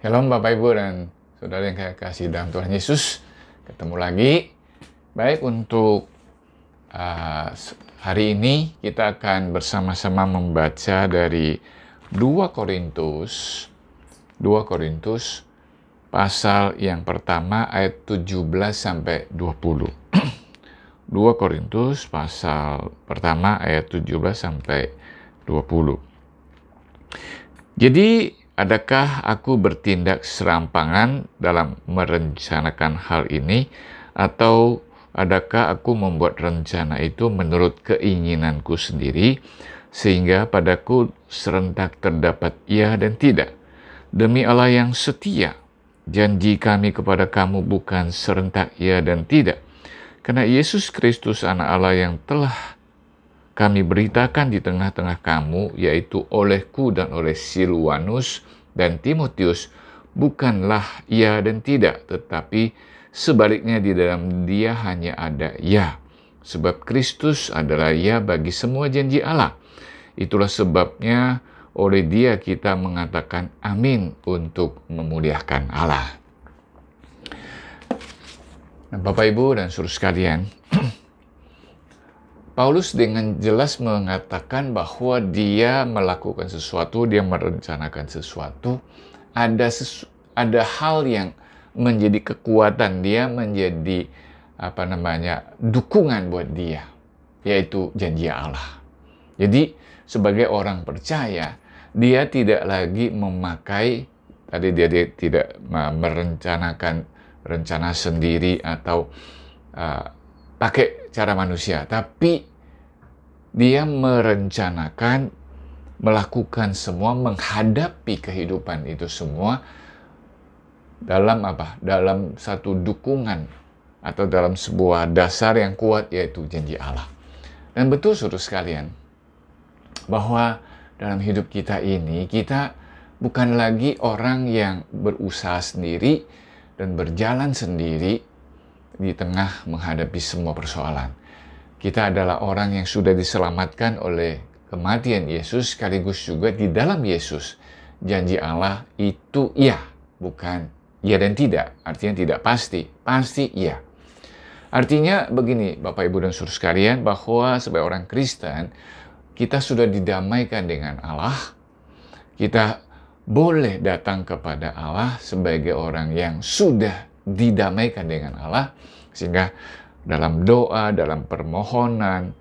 Shalom Bapak Ibu dan Saudara yang saya kasih dalam Tuhan Yesus. Ketemu lagi. Baik, untuk hari ini kita akan bersama-sama membaca dari 2 Korintus pasal yang pertama ayat 17 sampai 20. 2 Korintus pasal pertama ayat 17 sampai 20. Jadi, adakah aku bertindak serampangan dalam merencanakan hal ini, atau adakah aku membuat rencana itu menurut keinginanku sendiri, sehingga padaku serentak terdapat ya dan tidak? Demi Allah yang setia, janji kami kepada kamu bukan serentak ya dan tidak. Karena Yesus Kristus anak Allah yang telah kami beritakan di tengah-tengah kamu, yaitu olehku dan oleh Silwanus dan Timotius, bukanlah ya dan tidak, tetapi sebaliknya di dalam dia hanya ada ya. Sebab Kristus adalah ya bagi semua janji Allah. Itulah sebabnya oleh dia kita mengatakan amin untuk memuliakan Allah. Nah, Bapak Ibu dan saudara sekalian, Paulus dengan jelas mengatakan bahwa dia melakukan sesuatu, dia merencanakan sesuatu, ada hal yang menjadi kekuatan dia, menjadi dukungan buat dia, yaitu janji Allah. Jadi sebagai orang percaya, dia tidak lagi memakai, tadi dia tidak merencanakan rencana sendiri atau pakai cara manusia, tapi dia merencanakan, melakukan semua, menghadapi kehidupan itu semua dalam apa? Dalam satu dukungan atau dalam sebuah dasar yang kuat, yaitu janji Allah. Dan betul saudara sekalian, bahwa dalam hidup kita ini, kita bukan lagi orang yang berusaha sendiri dan berjalan sendiri di tengah menghadapi semua persoalan. Kita adalah orang yang sudah diselamatkan oleh kematian Yesus, sekaligus juga di dalam Yesus. Janji Allah itu iya, bukan iya dan tidak. Artinya tidak pasti, pasti iya. Artinya begini Bapak Ibu dan saudara sekalian, bahwa sebagai orang Kristen, kita sudah didamaikan dengan Allah. Kita boleh datang kepada Allah sebagai orang yang sudah didamaikan dengan Allah, sehingga dalam doa, dalam permohonan,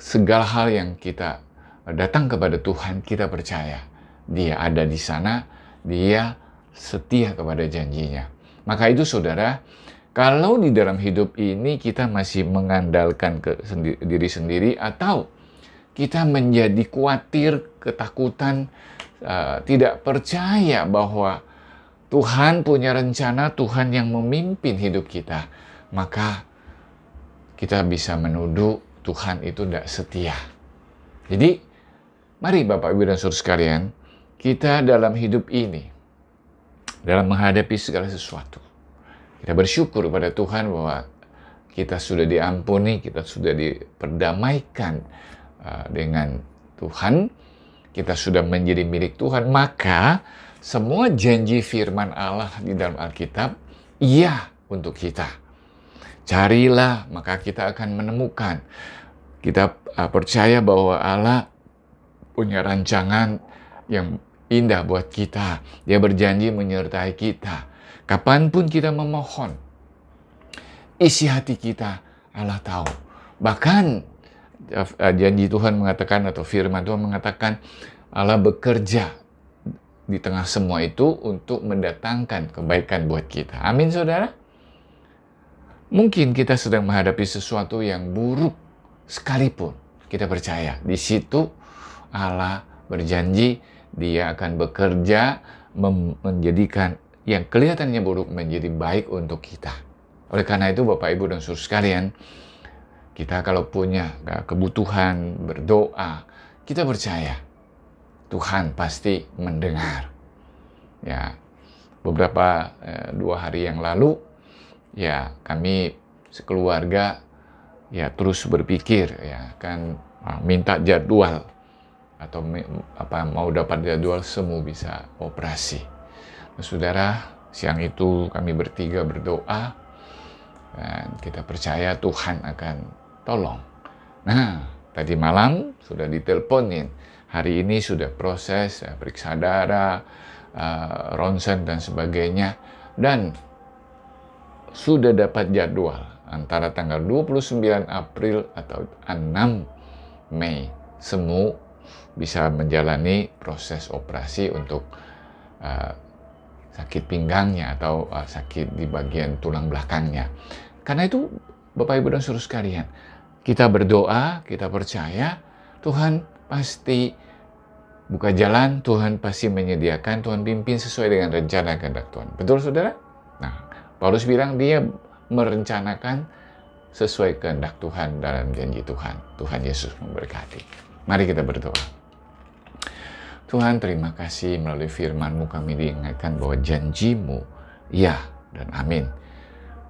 segala hal yang kita datang kepada Tuhan, kita percaya Dia ada di sana, Dia setia kepada janjinya. Maka itu saudara, kalau di dalam hidup ini kita masih mengandalkan diri sendiri, atau kita menjadi khawatir, ketakutan, tidak percaya bahwa Tuhan punya rencana, Tuhan yang memimpin hidup kita, maka kita bisa menuduh Tuhan itu tidak setia. Jadi, mari Bapak Ibu dan saudara sekalian, kita dalam hidup ini, dalam menghadapi segala sesuatu, kita bersyukur kepada Tuhan bahwa kita sudah diampuni, kita sudah diperdamaikan dengan Tuhan, kita sudah menjadi milik Tuhan. Maka semua janji firman Allah di dalam Alkitab, iya untuk kita. Carilah, maka kita akan menemukan. Kita percaya bahwa Allah punya rancangan yang indah buat kita. Dia berjanji menyertai kita. Kapanpun kita memohon, isi hati kita Allah tahu. Bahkan janji Tuhan mengatakan, atau firman Tuhan mengatakan, Allah bekerja di tengah semua itu untuk mendatangkan kebaikan buat kita. Amin saudara. Mungkin kita sedang menghadapi sesuatu yang buruk sekalipun, kita percaya di situ Allah berjanji Dia akan bekerja menjadikan yang kelihatannya buruk menjadi baik untuk kita. Oleh karena itu Bapak Ibu dan saudara sekalian, kita kalau punya kebutuhan berdoa, kita percaya Tuhan pasti mendengar. Ya, beberapa 2 hari yang lalu, ya kami sekeluarga ya terus berpikir, ya kan minta jadwal atau mau dapat jadwal semua bisa operasi. Saudara, siang itu kami bertiga berdoa, dan kita percaya Tuhan akan tolong. Nah, tadi malam sudah diteleponin. Hari ini sudah proses periksa darah, ronsen dan sebagainya. Dan sudah dapat jadwal antara tanggal 29 April atau 6 Mei. Semua bisa menjalani proses operasi untuk sakit pinggangnya atau sakit di bagian tulang belakangnya. Karena itu, Bapak Ibu dan Saudara sekalian, kita berdoa, kita percaya Tuhan pasti buka jalan, Tuhan pasti menyediakan, Tuhan pimpin sesuai dengan rencana kehendak Tuhan. Betul, Saudara? Nah, Paulus bilang dia merencanakan sesuai kehendak Tuhan dalam janji Tuhan. Tuhan Yesus memberkati. Mari kita berdoa. Tuhan, terima kasih melalui firman-Mu kami diingatkan bahwa janji-Mu ya dan amin.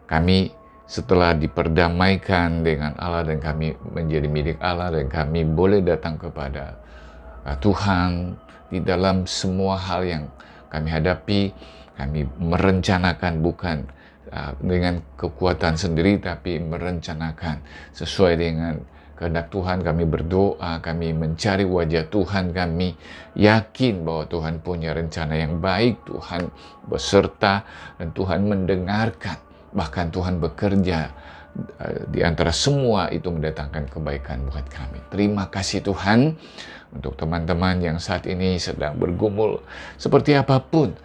Kami setelah diperdamaikan dengan Allah dan kami menjadi milik Allah dan kami boleh datang kepada Tuhan di dalam semua hal yang kami hadapi, kami merencanakan bukan dengan kekuatan sendiri tapi merencanakan sesuai dengan kehendak Tuhan. Kami berdoa, kami mencari wajah Tuhan, kami yakin bahwa Tuhan punya rencana yang baik, Tuhan beserta dan Tuhan mendengarkan. Bahkan Tuhan bekerja di antara semua itu mendatangkan kebaikan buat kami. Terima kasih Tuhan untuk teman-teman yang saat ini sedang bergumul seperti apapun,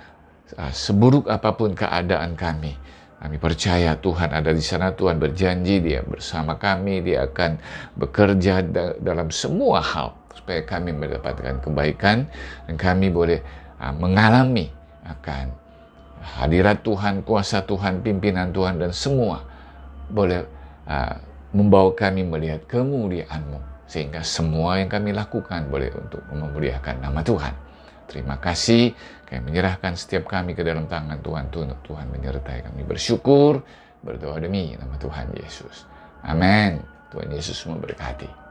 seburuk apapun keadaan kami. Kami percaya Tuhan ada di sana, Tuhan berjanji Dia bersama kami, Dia akan bekerja dalam semua hal supaya kami mendapatkan kebaikan dan kami boleh mengalami akan hadirat Tuhan, kuasa Tuhan, pimpinan Tuhan, dan semua boleh membawa kami melihat kemuliaan-Mu. Sehingga semua yang kami lakukan boleh untuk memuliakan nama Tuhan. Terima kasih, kami menyerahkan setiap kami ke dalam tangan Tuhan. Tuhan menyertai kami. Bersyukur, berdoa demi nama Tuhan Yesus. Amin. Tuhan Yesus memberkati.